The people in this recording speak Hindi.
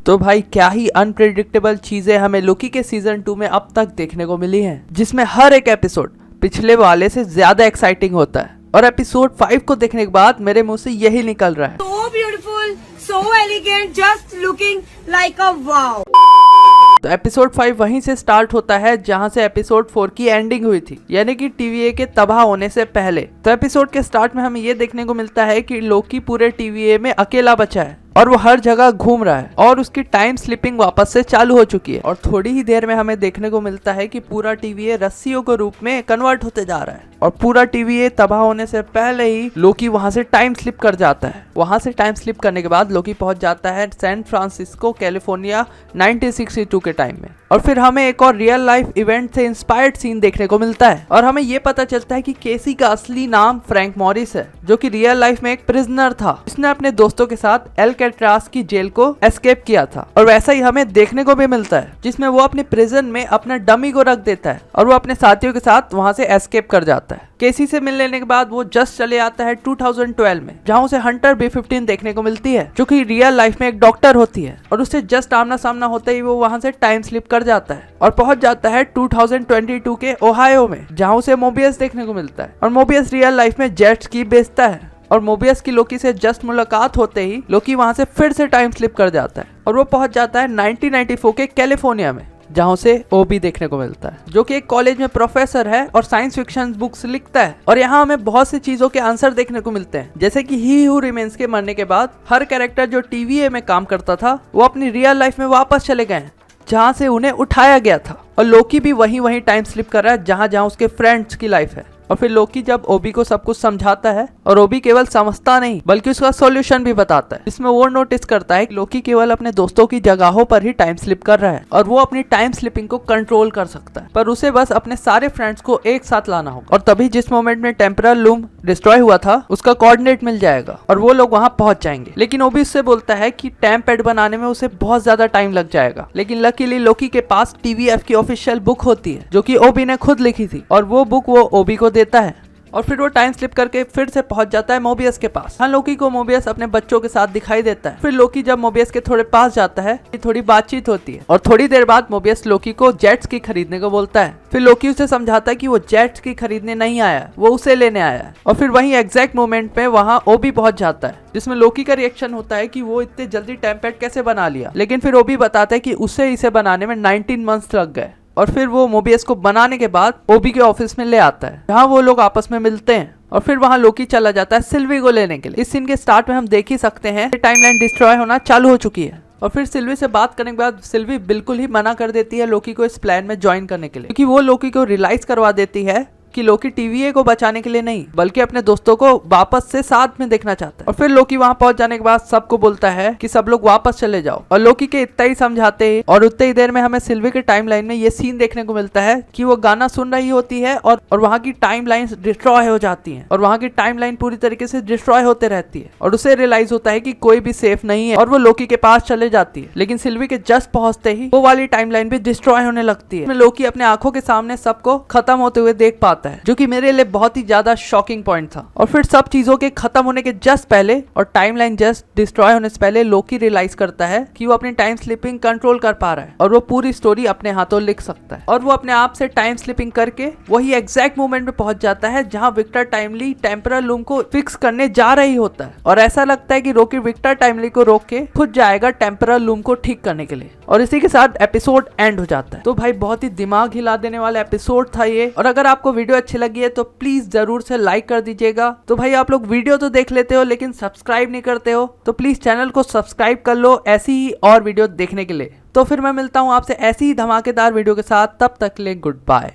तो भाई क्या ही अनप्रेडिक्टेबल चीजें हमें लोकी के सीजन 2 में अब तक देखने को मिली हैं, जिसमें हर एक एपिसोड पिछले वाले से ज्यादा एक्साइटिंग होता है। और एपिसोड 5 को देखने के बाद मेरे मुंह से यही निकल रहा है, So beautiful, so elegant, just looking like a wow. तो एपिसोड 5 वहीं से स्टार्ट होता है जहां से एपिसोड 4 की एंडिंग हुई थी, यानी कि टीवीए के तबाह होने से पहले। तो एपिसोड के स्टार्ट में हमें ये देखने को मिलता है कि लोकी पूरे टीवीए में अकेला बचा है और वो हर जगह घूम रहा है और उसकी टाइम स्लिपिंग वापस से चालू हो चुकी है। और थोड़ी ही देर में हमें देखने को मिलता है कि पूरा टीवीए रस्सियों के रूप में कन्वर्ट होते जा रहा है और पूरा टीवीए तबाह होने से पहले ही लोकी वहां से टाइम स्लिप कर जाता है। वहां से टाइम स्लिप करने के बाद लोकी पहुंच जाता है सैन फ्रांसिस्को कैलिफोर्निया 1962 के टाइम में। और फिर हमें एक और रियल लाइफ इवेंट से इंस्पायर्ड सीन देखने को मिलता है और हमें ये पता चलता है कि केसी का असली नाम फ्रैंक मॉरिस है, जो कि रियल लाइफ में एक प्रिजनर था जिसने अपने दोस्तों के साथ एल्केट्रास की जेल को एस्केप किया था। और वैसा ही हमें देखने को भी मिलता है जिसमें वो अपने प्रिजन में अपना डमी को रख देता है और वो अपने साथियों के साथ वहां से एस्केप कर जाता है। केसी से मिल लेने के बाद वो जस्ट चले आता है 2012 में, जहां उसे हंटर B-15 देखने को मिलती है, जो कि रियल लाइफ में एक डॉक्टर होती है। और उससे जस्ट आमना सामना होते ही वो वहां से टाइम स्लिप कर जाता है और पहुंच जाता है 2022 के ओहायो में, जहां उसे मोबियस देखने को मिलता है। और मोबियस रियल लाइफ में जेट स्की बेचता है और मोबियस की लोकी से जस्ट मुलाकात होते ही लोकी वहां से फिर से टाइम स्लिप कर जाता है और वो पहुंच जाता है 1994 के कैलिफोर्निया में, जहां उसे ओबी देखने को मिलता है, जो कि एक कॉलेज में प्रोफेसर है और साइंस फिक्शन बुक्स लिखता है। और यहाँ हमें बहुत सी चीजों के आंसर देखने को मिलते हैं, जैसे कि ही हू रिमेन्स के मरने के बाद हर कैरेक्टर जो टीवीए में काम करता था वो अपनी रियल लाइफ में वापस चले गए हैं, जहाँ से उन्हें उठाया गया था। और लोकी भी वहीं टाइम स्लिप कर रहा है जहाँ जहाँ उसके फ्रेंड्स की लाइफ है। और फिर लोकी जब ओबी को सब कुछ समझाता है और ओबी केवल समझता नहीं बल्कि उसका सॉल्यूशन भी बताता है, जिसमें वो नोटिस करता है कि लोकी केवल अपने दोस्तों की जगहों पर ही टाइम स्लिप कर रहा है और वो अपनी टाइम स्लिपिंग को कंट्रोल कर सकता है, पर उसे बस अपने सारे फ्रेंड्स को एक साथ लाना होगा। और तभी जिस मोमेंट में टेम्परल लूम डिस्ट्रॉय हुआ था उसका कोऑर्डिनेट मिल जाएगा और वो लोग वहां पहुंच जाएंगे। लेकिन ओबी उससे बोलता है कि टाइम पैड बनाने में उसे बहुत ज्यादा टाइम लग जाएगा। लेकिन लकीली लोकी के पास TVF की ऑफिशियल बुक होती है, जो कि ओबी ने खुद लिखी थी, और वो बुक वो ओबी को देता है। और फिर वो टाइम स्लिप करके फिर से पहुंच जाता है मोबियस के पास। हाँ, लोकी को मोबियस अपने बच्चों के साथ दिखाई देता है। फिर लोकी जब मोबियस के थोड़े पास जाता है, थोड़ी बातचीत होती है और थोड़ी देर बाद मोबियस लोकी को जेट्स की खरीदने को बोलता है। फिर लोकी उसे समझाता है कि वो जेट्स की खरीदने नहीं आया, वो उसे लेने आया है। और फिर वही एग्जैक्ट मोमेंट पे वहाँ ओबी पहुंच जाता है, जिसमें लोकी का रिएक्शन होता है कि वो इतने जल्दी टाइम पैड कैसे बना लिया। लेकिन फिर ओबी बताता है कि उसे इसे बनाने में 19 मंथ्स लग गए। और फिर वो मोबियस को बनाने के बाद ओबी के ऑफिस में ले आता है, जहाँ वो लोग आपस में मिलते हैं। और फिर वहाँ लोकी चला जाता है सिल्वी को लेने के लिए। इस सीन के स्टार्ट में हम देख ही सकते हैं टाइमलाइन डिस्ट्रॉय होना चालू हो चुकी है। और फिर सिल्वी से बात करने के बाद सिल्वी बिल्कुल ही मना कर देती है लोकी को इस प्लान में ज्वाइन करने के लिए, क्योंकि वो लोकी को रियलाइज करवा देती है कि लोकी टीवीए को बचाने के लिए नहीं बल्कि अपने दोस्तों को वापस से साथ में देखना चाहता है। और फिर लोकी वहां पहुंच जाने के बाद सबको बोलता है कि सब लोग वापस चले जाओ। और लोकी के इतना ही समझाते ही और उतनी ही देर में हमें सिल्वी के टाइमलाइन में ये सीन देखने को मिलता है कि वो गाना सुन रही होती है और वहां की टाइमलाइन डिस्ट्रॉय हो जाती है और वहां की टाइमलाइन पूरी तरीके से डिस्ट्रॉय होते रहती है। और उसे रियलाइज होता है कि कोई भी सेफ नहीं है और वो लोकी के पास चले जाती है। लेकिन सिल्वी के जस्ट पहुंचते ही वो वाली टाइमलाइन भी डिस्ट्रॉय होने लगती है। लोकी अपने आंखों के सामने सबको खत्म होते हुए देख पाता है, जो कि मेरे लिए बहुत ही ज्यादा शॉकिंग पॉइंट था। और फिर सब चीजों के खत्म होने के जस्ट पहले और टाइमलाइन जस्ट डिस्ट्रॉय होने से पहले लोकी रियलाइज करता है कि वो अपनी टाइम स्लिपिंग कंट्रोल कर पा रहा है और वो पूरी स्टोरी अपने हाथों लिख सकता है। और वो अपने आप से टाइम स्लिपिंग करके वही एग्जैक्ट मोमेंट में पहुंच जाता है जहां विक्टर टाइमली टेम्परल लूम को फिक्स करने जा रही होता है। और ऐसा लगता है कि रोकी विक्टर टाइमली को रोक के खुद जाएगा टेम्परल लूम को ठीक करने के लिए। और इसी के साथ एपिसोड एंड हो जाता है। तो भाई बहुत ही दिमाग हिला देने वाला एपिसोड था ये। और अगर आपको वीडियो अच्छी लगी है तो प्लीज जरूर से लाइक कर दीजिएगा। तो भाई आप लोग वीडियो तो देख लेते हो लेकिन सब्सक्राइब नहीं करते हो, तो प्लीज चैनल को सब्सक्राइब कर लो ऐसी ही और वीडियो देखने के लिए। तो फिर मैं मिलता हूँ आपसे ऐसी ही धमाकेदार वीडियो के साथ, तब तक के लिए गुड बाय।